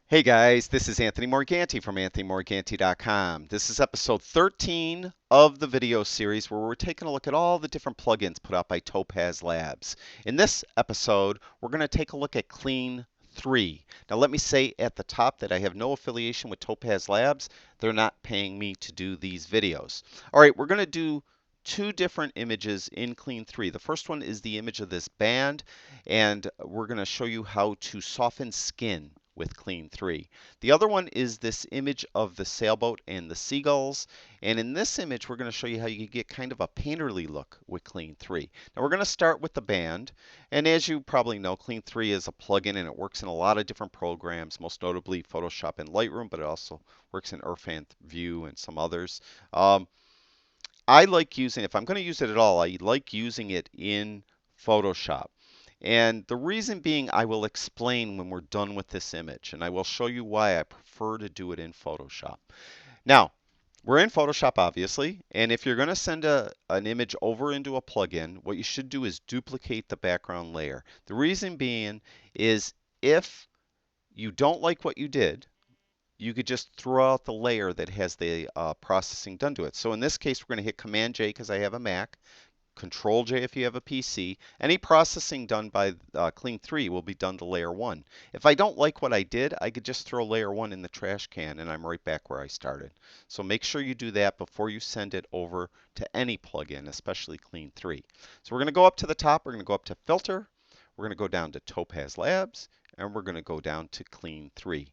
Hey guys, this is Anthony Morganti from AnthonyMorganti.com. This is episode 13 of the video series where we're taking a look at all the different plugins put out by Topaz Labs. In this episode, we're going to take a look at Clean 3. Now let me say at the top that I have no affiliation with Topaz Labs. They're not paying me to do these videos. All right, we're going to do two different images in Clean 3. The first one is the image of this band, and we're going to show you how to soften skin with Clean 3. The other one is this image of the sailboat and the seagulls. And in this image, we're going to show you how you can get kind of a painterly look with Clean 3. Now we're going to start with the band. And as you probably know, Clean 3 is a plugin and it works in a lot of different programs, most notably Photoshop and Lightroom, but it also works in Irfanview and some others. I like using, if I'm going to use it at all, I like using it in Photoshop. And the reason being, I will explain when we're done with this image, and I will show you why I prefer to do it in Photoshop. Now, we're in Photoshop, obviously, and if you're going to send an image over into a plugin, what you should do is duplicate the background layer. The reason being is if you don't like what you did, you could just throw out the layer that has the processing done to it. So in this case, we're going to hit Command J because I have a Mac. Control J if you have a PC. Any processing done by Clean 3 will be done to layer 1. If I don't like what I did, I could just throw layer 1 in the trash can and I'm right back where I started. So make sure you do that before you send it over to any plugin, especially Clean 3. So we're going to go up to the top, we're going to go up to Filter, we're going to go down to Topaz Labs, and we're going to go down to Clean 3.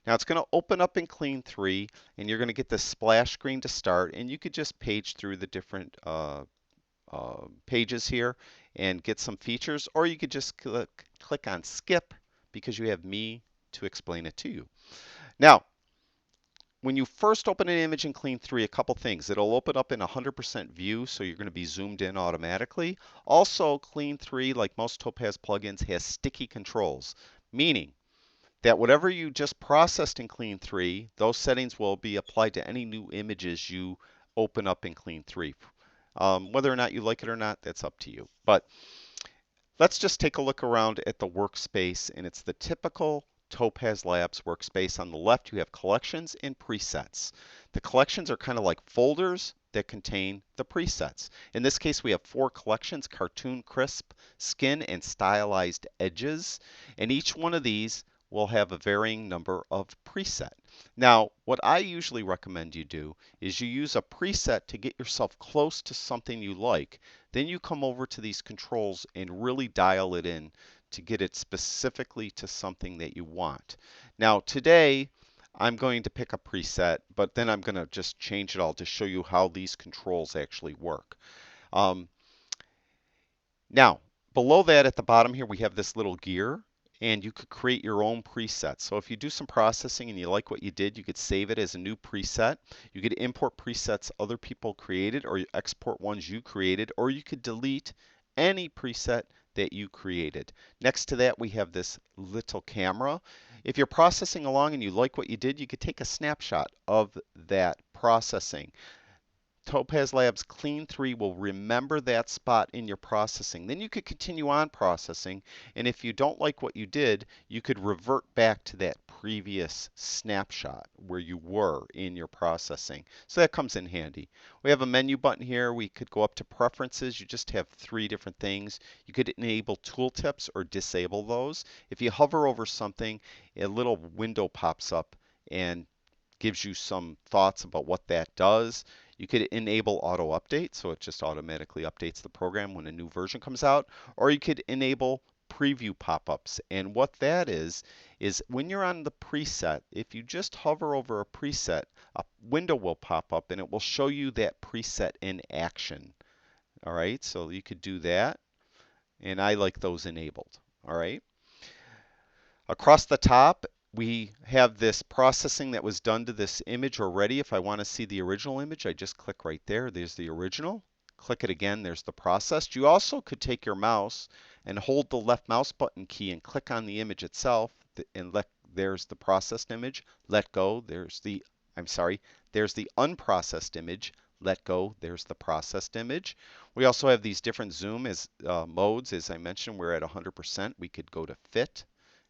Now it's going to open up in Clean 3 and you're going to get the splash screen to start, and you could just page through the different pages here and get some features, or you could just click on skip because you have me to explain it to you. Now, when you first open an image in Clean 3, a couple things. It'll open up in 100% view, so you're going to be zoomed in automatically. Also, Clean 3, like most Topaz plugins, has sticky controls, meaning that whatever you just processed in Clean 3, those settings will be applied to any new images you open up in Clean 3. Whether or not you like it or not, that's up to you. But let's just take a look around at the workspace, and it's the typical Topaz Labs workspace. On the left, you have collections and presets. The collections are kind of like folders that contain the presets. In this case, we have 4 collections: cartoon, crisp, skin, and stylized edges. And each one of these will have a varying number of preset. Now, what I usually recommend you do is you use a preset to get yourself close to something you like. Then you come over to these controls and really dial it in to get it specifically to something that you want. Now, today, I'm going to pick a preset, but then I'm going to just change it all to show you how these controls actually work. Now, below that at the bottom here, we have this little gear, and you could create your own preset. So if you do some processing and you like what you did, you could save it as a new preset. You could import presets other people created, or you export ones you created, or you could delete any preset that you created. Next to that, we have this little camera. If you're processing along and you like what you did, you could take a snapshot of that processing. Topaz Labs Clean 3 will remember that spot in your processing. Then you could continue on processing, and if you don't like what you did, you could revert back to that previous snapshot where you were in your processing. So that comes in handy. We have a menu button here. We could go up to preferences. You just have 3 different things. You could enable tooltips or disable those. If you hover over something, a little window pops up and gives you some thoughts about what that does. You could enable auto update, so it just automatically updates the program when a new version comes out, or you could enable preview pop-ups. And what that is when you're on the preset, if you just hover over a preset, a window will pop up and it will show you that preset in action. All right, so you could do that, and I like those enabled. All right. Across the top, we have this processing that was done to this image already. If I want to see the original image, I just click right there. There's the original. Click it again, there's the processed. You also could take your mouse and hold the left mouse button key and click on the image itself, and there's the processed image. Let go, there's the unprocessed image. Let go, there's the processed image. We also have these different zoom modes. As I mentioned, we're at 100%. We could go to fit.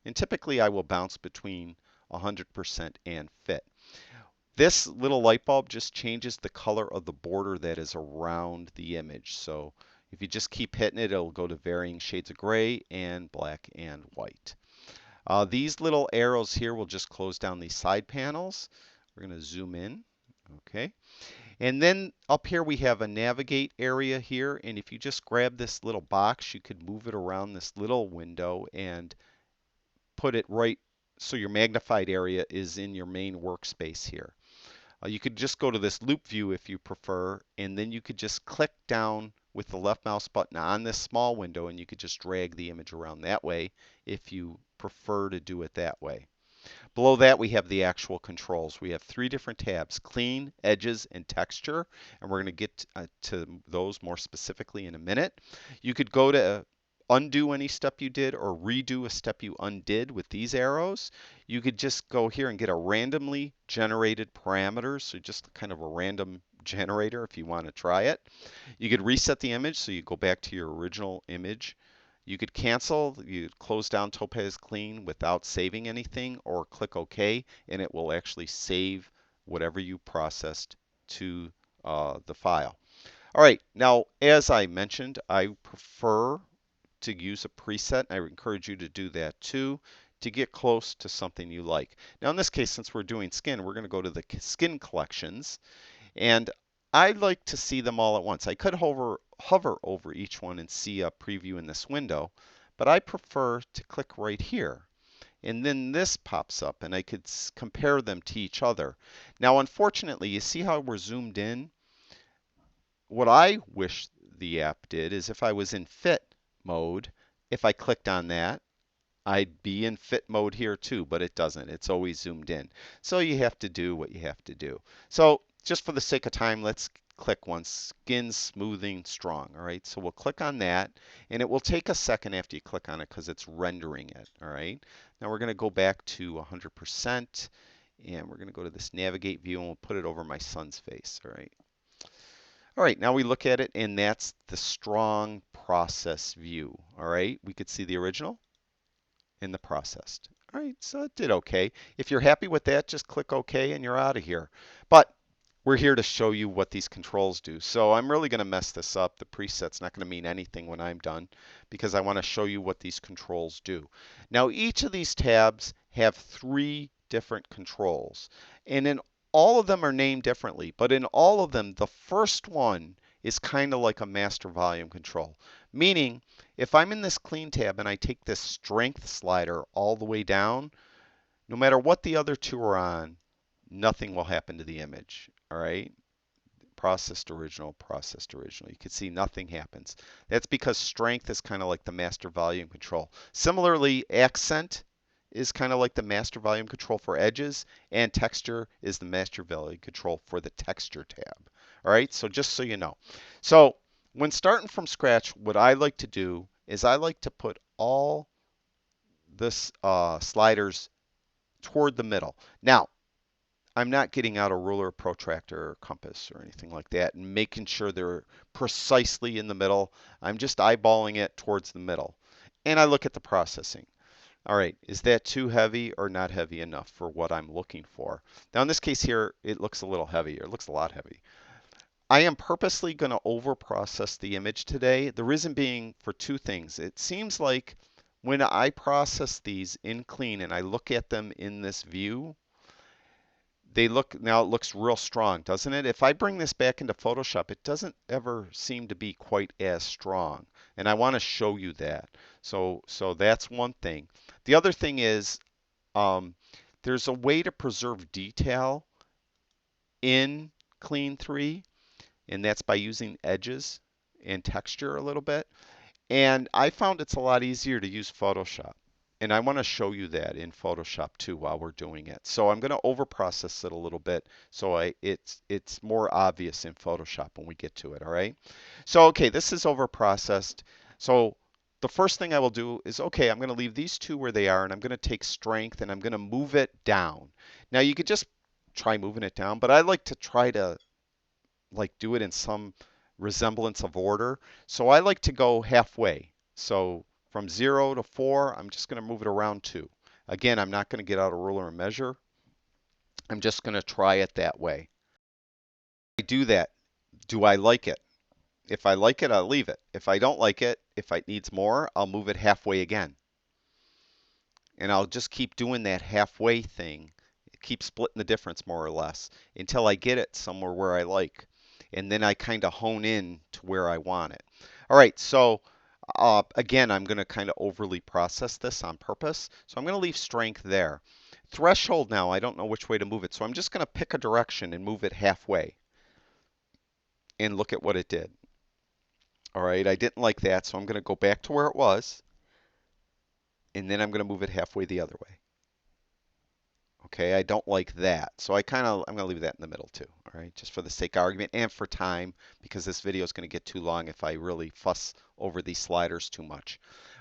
And typically I will bounce between 100% and fit. This little light bulb just changes the color of the border that is around the image. So if you just keep hitting it, it'll go to varying shades of gray and black and white. These little arrows here will just close down these side panels. We're going to zoom in. Okay. And then up here we have a navigate area here. And if you just grab this little box, you could move it around this little window and put it right so your magnified area is in your main workspace here. You could just go to this loop view if you prefer, and then you could just click down with the left mouse button on this small window, and you could just drag the image around that way if you prefer to do it that way. Below that, we have the actual controls. We have 3 different tabs: clean, edges, and texture, and we're going to get to those more specifically in a minute. You could go to undo any step you did or redo a step you undid with these arrows. You could just go here and get a randomly generated parameters, so just kind of a random generator if you want to try it. You could reset the image, so you go back to your original image. You could cancel, you close down Topaz Clean without saving anything, or click OK, and it will actually save whatever you processed to the file. All right, now as I mentioned, I prefer to use a preset. I encourage you to do that too to get close to something you like. Now in this case, since we're doing skin, we're going to go to the skin collections, and I like to see them all at once. I could hover over each one and see a preview in this window, but I prefer to click right here. And then this pops up and I could compare them to each other. Now unfortunately, you see how we're zoomed in? What I wish the app did is if I was in fit mode, if I clicked on that, I'd be in fit mode here too, but it doesn't. It's always zoomed in. So you have to do what you have to do. So just for the sake of time, let's click one, skin smoothing strong. All right, so we'll click on that, and it will take a second after you click on it because it's rendering it. All right, now we're going to go back to 100%, and we're going to go to this navigate view, and we'll put it over my son's face. All right. All right, now we look at it, and that's the strong process view. All right, we could see the original and the processed. All right, so it did okay. If you're happy with that, just click OK and you're out of here. But we're here to show you what these controls do. So I'm really going to mess this up. The preset's not going to mean anything when I'm done because I want to show you what these controls do. Now each of these tabs have 3 different controls, and in all of them are named differently, but in all of them, the first one is kind of like a master volume control. Meaning, if I'm in this clean tab and I take this strength slider all the way down, no matter what the other 2 are on, nothing will happen to the image. All right? Processed original, processed original. You can see nothing happens. That's because strength is kind of like the master volume control. Similarly, accent is kind of like the master volume control for edges, and texture is the master volume control for the texture tab. All right, so just so you know. So when starting from scratch, what I like to do is I like to put all this sliders toward the middle. Now, I'm not getting out a ruler, protractor, or compass or anything like that and making sure they're precisely in the middle. I'm just eyeballing it towards the middle. And I look at the processing. All right, is that too heavy or not heavy enough for what I'm looking for? Now in this case here, it looks a little heavy, or it looks a lot heavy. I am purposely going to over-process the image today. The reason being for 2 things. It seems like when I process these in clean and I look at them in this view, now it looks real strong, doesn't it? If I bring this back into Photoshop, it doesn't ever seem to be quite as strong. And I want to show you that. So that's one thing. The other thing is there's a way to preserve detail in Clean 3, and that's by using edges and texture a little bit. And I found it's a lot easier to use Photoshop. And I want to show you that in Photoshop too while we're doing it. So I'm going to overprocess it a little bit so it's more obvious in Photoshop when we get to it, all right? So okay, this is overprocessed. So the first thing I will do is, okay, I'm going to leave these 2 where they are, and I'm going to take strength and I'm going to move it down. Now you could just try moving it down, but I like to try to do it in some resemblance of order. So I like to go halfway. So from 0 to 4, I'm just going to move it around 2. Again, I'm not going to get out a ruler and measure. I'm just going to try it that way. I do that. Do I like it? If I like it, I'll leave it. If I don't like it, if it needs more, I'll move it halfway again. And I'll just keep doing that halfway thing, keep splitting the difference more or less until I get it somewhere where I like. And then I kind of hone in to where I want it. All right, so again, I'm going to kind of overly process this on purpose. So I'm going to leave strength there. Threshold now, I don't know which way to move it. So I'm just going to pick a direction and move it halfway and look at what it did. All right, I didn't like that, so I'm going to go back to where it was, and then I'm going to move it halfway the other way. Okay, I don't like that, so I'm going to leave that in the middle too. All right, just for the sake of argument and for time, because this video is going to get too long if I really fuss over these sliders too much.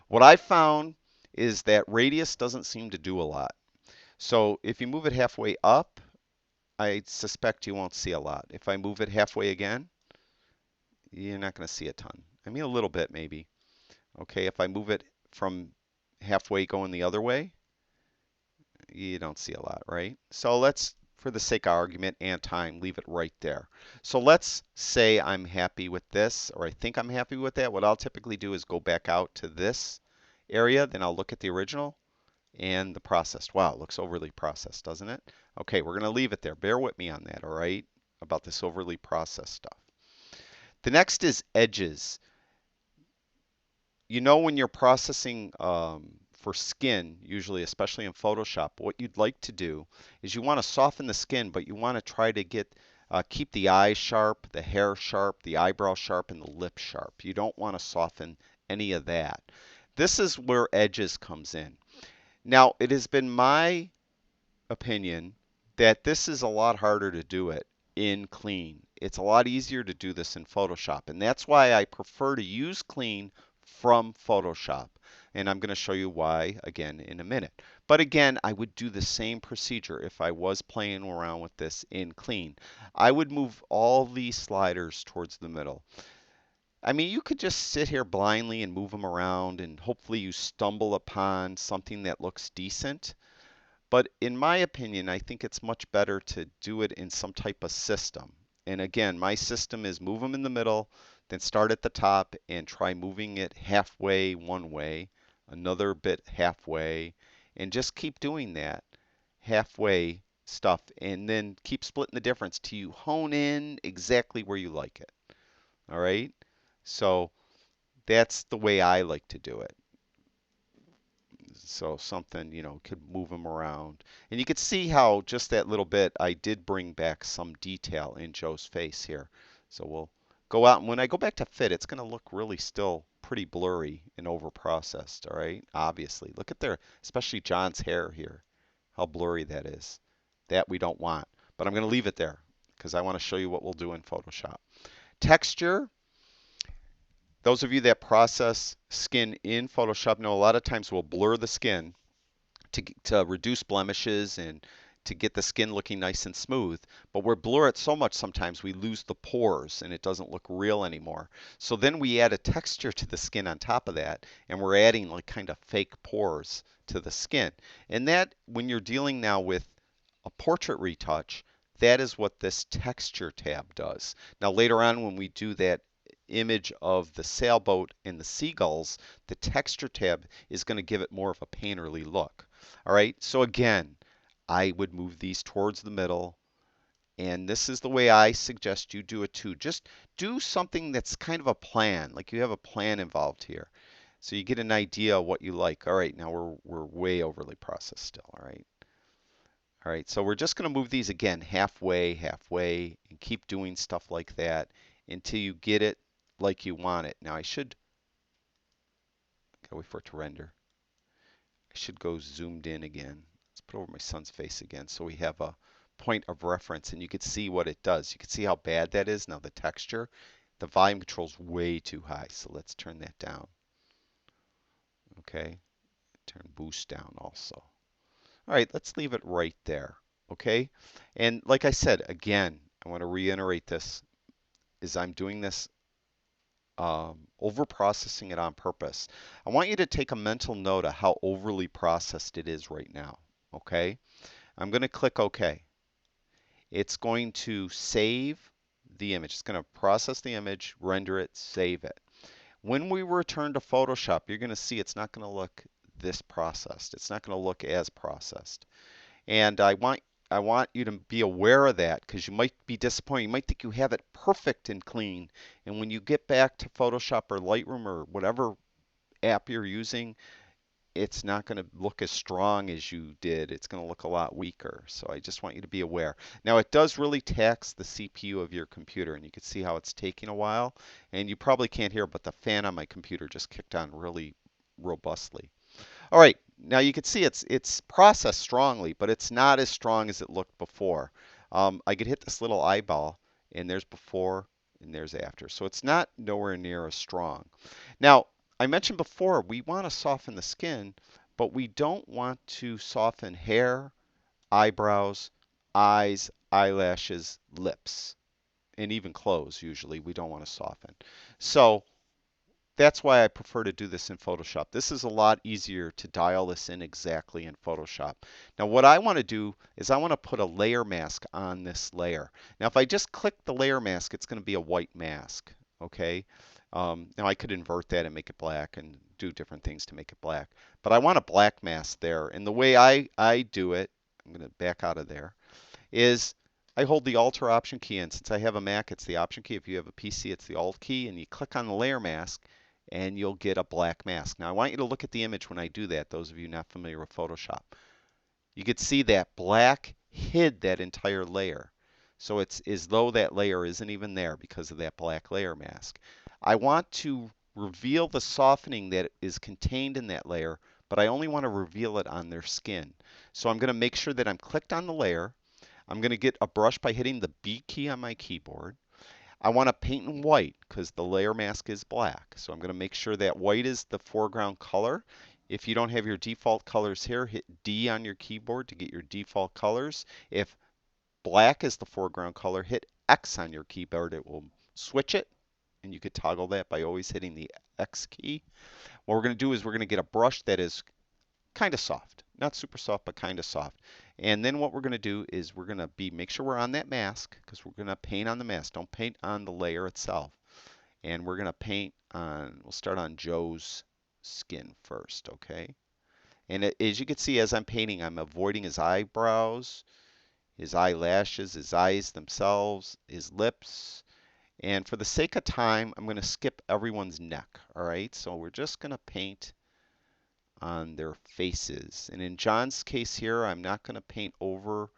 What I found is that radius doesn't seem to do a lot. So if you move it halfway up, I suspect you won't see a lot. If I move it halfway again, you're not going to see a ton. I mean, a little bit maybe. Okay, if I move it from halfway going the other way, you don't see a lot, right? So let's, for the sake of argument and time, leave it right there. So let's say I'm happy with this, or I think I'm happy with that. What I'll typically do is go back out to this area, then I'll look at the original and the processed. Wow, it looks overly processed, doesn't it? Okay, we're going to leave it there. Bear with me on that, all right, about this overly processed stuff. The next is edges. You know, when you're processing for skin, usually, especially in Photoshop, what you'd like to do is you want to soften the skin, but you want to try to keep the eyes sharp, the hair sharp, the eyebrow sharp, and the lip sharp. You don't want to soften any of that. This is where edges comes in. Now, it has been my opinion that this is a lot harder to do it in Clean. It's a lot easier to do this in Photoshop, and that's why I prefer to use Clean from Photoshop. And I'm going to show you why again in a minute. But again, I would do the same procedure if I was playing around with this in Clean. I would move all these sliders towards the middle. I mean, you could just sit here blindly and move them around, and hopefully you stumble upon something that looks decent. But in my opinion, I think it's much better to do it in some type of system. And again, my system is move them in the middle, then start at the top and try moving it halfway one way, another bit halfway, and just keep doing that halfway stuff, and then keep splitting the difference till you hone in exactly where you like it. All right? So that's the way I like to do it. So something, you know, could move them around. And you could see how just that little bit, I did bring back some detail in Joe's face here. So we'll go out, and when I go back to fit, it's going to look really still pretty blurry and over-processed, all right? Obviously. Look at their, especially John's hair here, how blurry that is. That we don't want. But I'm going to leave it there because I want to show you what we'll do in Photoshop. Texture. Those of you that process skin in Photoshop know a lot of times we'll blur the skin to reduce blemishes and to get the skin looking nice and smooth. But we blur it so much sometimes we lose the pores and it doesn't look real anymore. So then we add a texture to the skin on top of that, and we're adding like kind of fake pores to the skin. And that, when you're dealing now with a portrait retouch, that is what this texture tab does. Now later on when we do that image of the sailboat and the seagulls, the texture tab is going to give it more of a painterly look. All right, so again, I would move these towards the middle, and this is the way I suggest you do it too. Just do something that's kind of a plan, like you have a plan involved here. So you get an idea of what you like. All right, now we're way overly processed still, all right? All right, so we're just going to move these again halfway, halfway, and keep doing stuff like that until you get it like you want it. Now I should, gotta wait for it to render. I should go zoomed in again. Let's put over my son's face again so we have a point of reference and you can see what it does. You can see how bad that is. Now the texture, the volume control is way too high, so let's turn that down. Okay, turn boost down also. All right, let's leave it right there. Okay, and like I said, again, I want to reiterate this, is I'm doing this over processing it on purpose. I want you to take a mental note of how overly processed it is right now. Okay? I'm going to click OK. It's going to save the image. It's going to process the image, render it, save it. When we return to Photoshop, you're going to see it's not going to look this processed. It's not going to look as processed. And I want you to be aware of that because you might be disappointed. You might think you have it perfect and clean. And when you get back to Photoshop or Lightroom or whatever app you're using, it's not going to look as strong as you did. It's going to look a lot weaker. So I just want you to be aware. Now it does really tax the CPU of your computer, and you can see how it's taking a while. And you probably can't hear, but the fan on my computer just kicked on really robustly. All right, now you can see it's processed strongly, but it's not as strong as it looked before. I could hit this little eyeball, and there's before and there's after. So it's not nowhere near as strong. Now, I mentioned before we want to soften the skin, but we don't want to soften hair, eyebrows, eyes, eyelashes, lips, and even clothes usually we don't want to soften. So that's why I prefer to do this in Photoshop. This is a lot easier to dial this in exactly in Photoshop. Now what I want to do is I want to put a layer mask on this layer. Now if I just click the layer mask, it's going to be a white mask. Okay. Now I could invert that and make it black and do different things to make it black. But I want a black mask there. And the way I do it, I'm going to back out of there, is I hold the Alt or Option key, and since I have a Mac, it's the Option key. If you have a PC, it's the Alt key, and you click on the layer mask, and you'll get a black mask. Now, I want you to look at the image when I do that, those of you not familiar with Photoshop. You could see that black hid that entire layer. So it's as though that layer isn't even there because of that black layer mask. I want to reveal the softening that is contained in that layer, but I only want to reveal it on their skin. So I'm going to make sure that I'm clicked on the layer. I'm going to get a brush by hitting the B key on my keyboard. I want to paint in white because the layer mask is black. So I'm going to make sure that white is the foreground color. If you don't have your default colors here, hit D on your keyboard to get your default colors. If black is the foreground color, hit X on your keyboard. It will switch it, and you could toggle that by always hitting the X key. What we're going to do is we're going to get a brush that is kind of soft. Not super soft, but kind of soft. And then what we're going to do is we're going to make sure we're on that mask because we're going to paint on the mask. Don't paint on the layer itself. And we're going to paint on, we'll start on Joe's skin first, okay? And as you can see, as I'm painting, I'm avoiding his eyebrows, his eyelashes, his eyes themselves, his lips. And for the sake of time, I'm going to skip everyone's neck, all right? So we're just going to paint on their faces. And in John's case here, I'm not going to paint over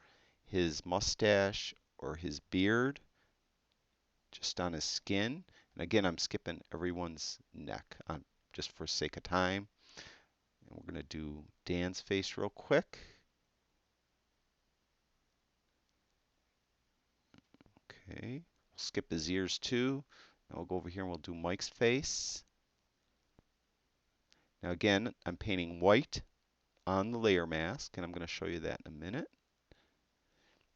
his mustache or his beard, just on his skin. And again, I'm skipping everyone's neck just for sake of time. And we're going to do Dan's face real quick. Okay, we'll skip his ears too. Now we'll go over here and we'll do Mike's face. Now again, I'm painting white on the layer mask, and I'm going to show you that in a minute.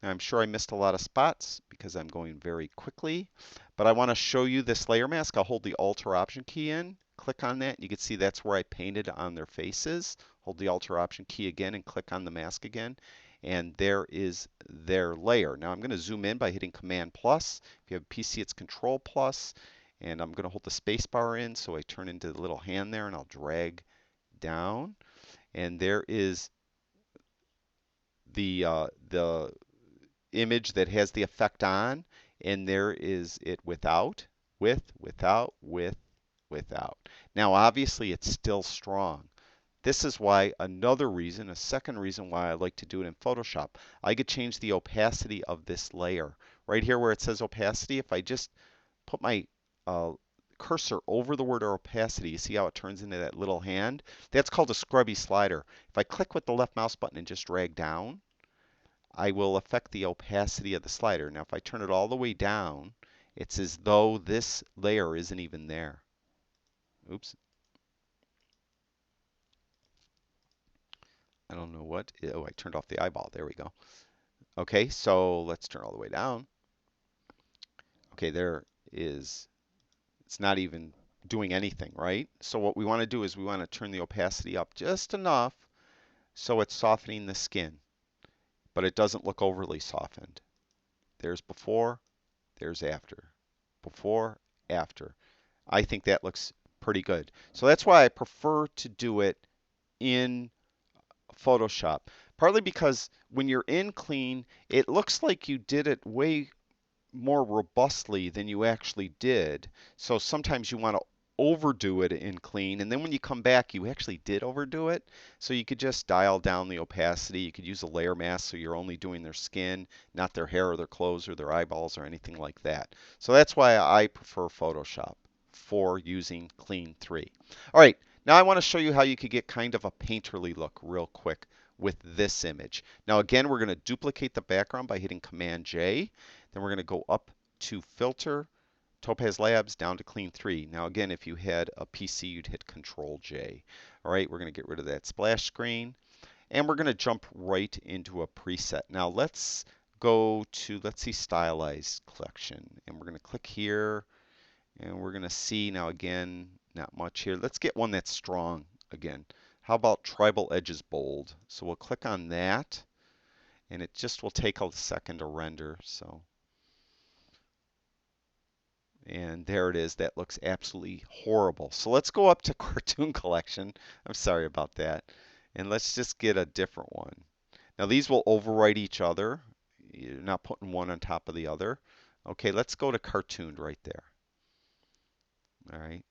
Now, I'm sure I missed a lot of spots because I'm going very quickly, but I want to show you this layer mask. I'll hold the Alt or Option key in, click on that, and you can see that's where I painted on their faces. Hold the Alt or Option key again and click on the mask again, and there is their layer. Now I'm going to zoom in by hitting Command plus. If you have a PC, it's Control plus, and I'm going to hold the space bar in so I turn into the little hand there, and I'll drag down, and there is the image that has the effect on, and there is it without, without. Now obviously it's still strong. This is why a second reason why I like to do it in Photoshop. I could change the opacity of this layer. Right here where it says opacity, if I just put my cursor over the word opacity, you see how it turns into that little hand? That's called a scrubby slider. If I click with the left mouse button and just drag down, I will affect the opacity of the slider. Now if I turn it all the way down, it's as though this layer isn't even there. Oops. I don't know what. Oh, I turned off the eyeball. There we go. Okay, so let's turn all the way down. Okay, there is, it's not even doing anything, right? So what we want to do is we want to turn the opacity up just enough so it's softening the skin, but it doesn't look overly softened. There's before, there's after. Before, after. I think that looks pretty good. So that's why I prefer to do it in Photoshop. Partly because when you're in clean, it looks like you did it way more robustly than you actually did. So sometimes you want to overdo it in clean, and then when you come back, you actually did overdo it. So you could just dial down the opacity. You could use a layer mask so you're only doing their skin, not their hair or their clothes or their eyeballs or anything like that. So that's why I prefer Photoshop for using Clean 3. All right, now I want to show you how you could get kind of a painterly look real quick with this image. Now again, we're going to duplicate the background by hitting Command J. Then we're going to go up to Filter, Topaz Labs, down to Clean 3. Now again, if you had a PC, you'd hit Control J. All right, we're going to get rid of that splash screen. And we're going to jump right into a preset. Now let's go to, let's see, Stylized Collection. And we're going to click here. And we're going to see, now again, not much here. Let's get one that's strong again. How about Tribal Edges Bold? So we'll click on that. And it just will take a second to render. So. And there it is. That looks absolutely horrible. So let's go up to Cartoon Collection. I'm sorry about that. And let's just get a different one. Now these will overwrite each other. You're not putting one on top of the other. Okay, let's go to Cartooned right there. All right.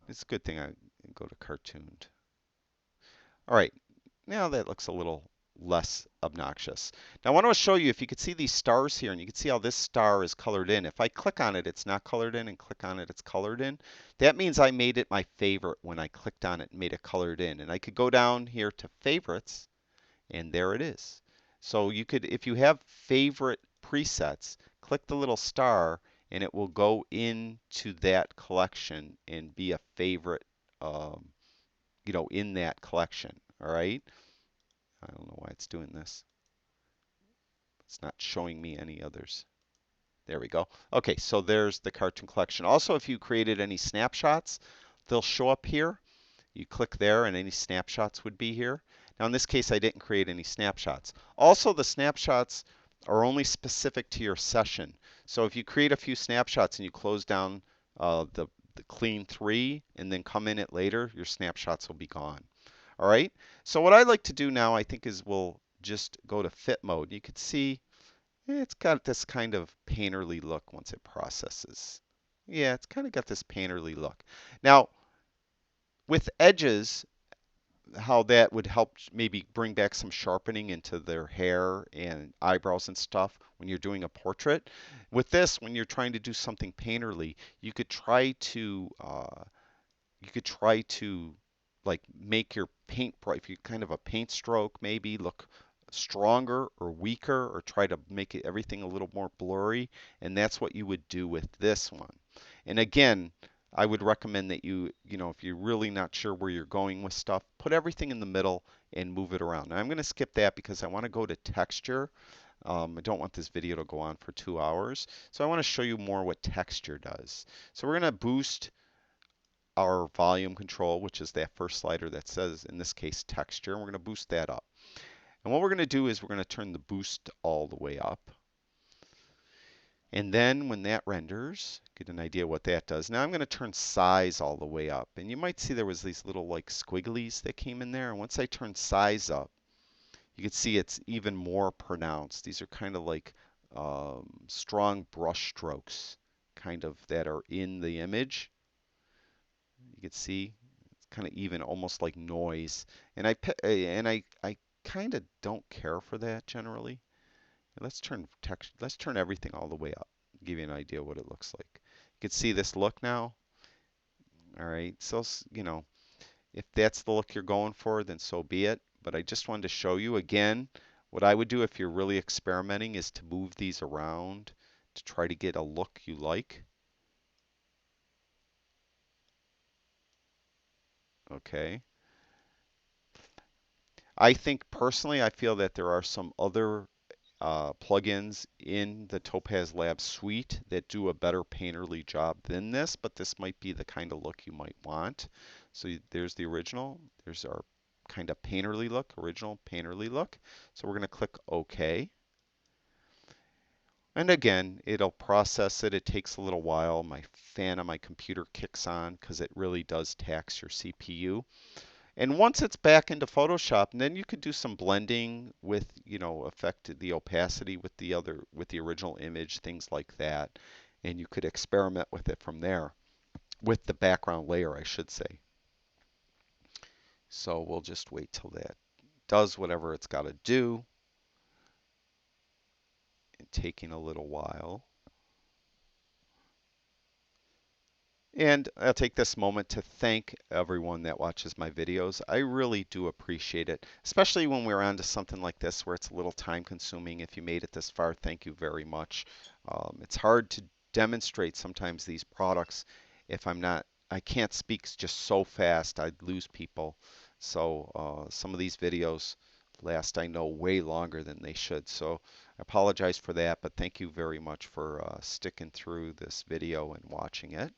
It's a good thing I go to Cartooned. All right. Now that looks a little less obnoxious. Now I want to show you, if you could see these stars here, and you can see how this star is colored in. If I click on it, it's not colored in, and click on it, it's colored in. That means I made it my favorite when I clicked on it and made it colored in. And I could go down here to favorites, and there it is. So you could, if you have favorite presets, click the little star, and it will go into that collection and be a favorite, in that collection. All right. I don't know why it's doing this. It's not showing me any others. There we go. Okay, so there's the cartoon collection. Also, if you created any snapshots, they'll show up here. You click there and any snapshots would be here. Now in this case, I didn't create any snapshots. Also, the snapshots are only specific to your session. So if you create a few snapshots and you close down the Clean 3 and then come in it later, your snapshots will be gone. All right. So what I like to do now, I think, is we'll just go to fit mode. You can see it's got this kind of painterly look once it processes. Yeah, it's kind of got this painterly look. Now, with edges, how that would help maybe bring back some sharpening into their hair and eyebrows and stuff when you're doing a portrait. With this, when you're trying to do something painterly, you could try to like make your paint bright, if you kind of a paint stroke maybe look stronger or weaker, or try to make it everything a little more blurry, and that's what you would do with this one. And again, I would recommend that if you're really not sure where you're going with stuff, put everything in the middle and move it around. Now I'm going to skip that because I want to go to texture. I don't want this video to go on for 2 hours. So I want to show you more what texture does. So we're going to boost our volume control, which is that first slider that says, in this case, texture, and we're going to boost that up. And what we're going to do is we're going to turn the boost all the way up. And then when that renders, get an idea what that does. Now I'm going to turn size all the way up. And you might see there was these little like squigglies that came in there. And once I turn size up, you can see it's even more pronounced. These are kind of like strong brush strokes kind of that are in the image. You can see it's kind of even, almost like noise. And I kind of don't care for that generally. Let's turn everything all the way up. Give you an idea what it looks like. You can see this look now. All right, so if that's the look you're going for, then so be it. But I just wanted to show you again what I would do if you're really experimenting is to move these around to try to get a look you like. Okay. I think personally, I feel that there are some other plugins in the Topaz Labs suite that do a better painterly job than this, but this might be the kind of look you might want. So there's the original. There's our kind of painterly look, original painterly look. So we're going to click OK. And again, it'll process it. It takes a little while. My fan on my computer kicks on because it really does tax your CPU. And once it's back into Photoshop, and then you could do some blending with, affect the opacity with the original image, things like that. And you could experiment with it from there, with the background layer, I should say. So we'll just wait till that does whatever it's got to do. And taking a little while. And I'll take this moment to thank everyone that watches my videos. I really do appreciate it, especially when we're on to something like this where it's a little time consuming. If you made it this far, thank you very much. It's hard to demonstrate sometimes these products if I can't speak just so fast, I'd lose people. So some of these videos last, I know, way longer than they should. So I apologize for that, but thank you very much for sticking through this video and watching it.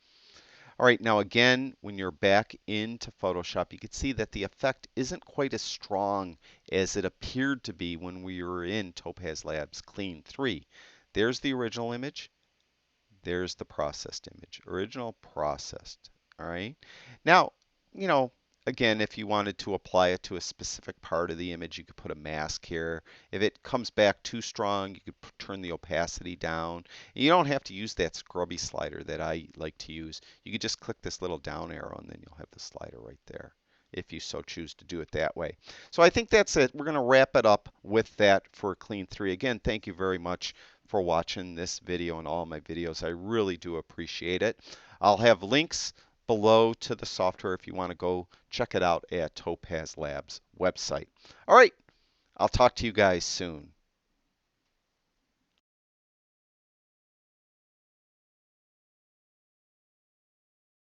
All right, now again, when you're back into Photoshop, you can see that the effect isn't quite as strong as it appeared to be when we were in Topaz Labs Clean 3. There's the original image. There's the processed image. Original, processed. All right. Now, again, if you wanted to apply it to a specific part of the image, you could put a mask here. If it comes back too strong, you could turn the opacity down. You don't have to use that scrubby slider that I like to use. You could just click this little down arrow and then you'll have the slider right there, if you so choose to do it that way. So I think that's it. We're going to wrap it up with that for Clean 3. Again, thank you very much for watching this video and all my videos. I really do appreciate it. I'll have links below to the software if you want to go check it out at Topaz Labs website. All right, I'll talk to you guys soon.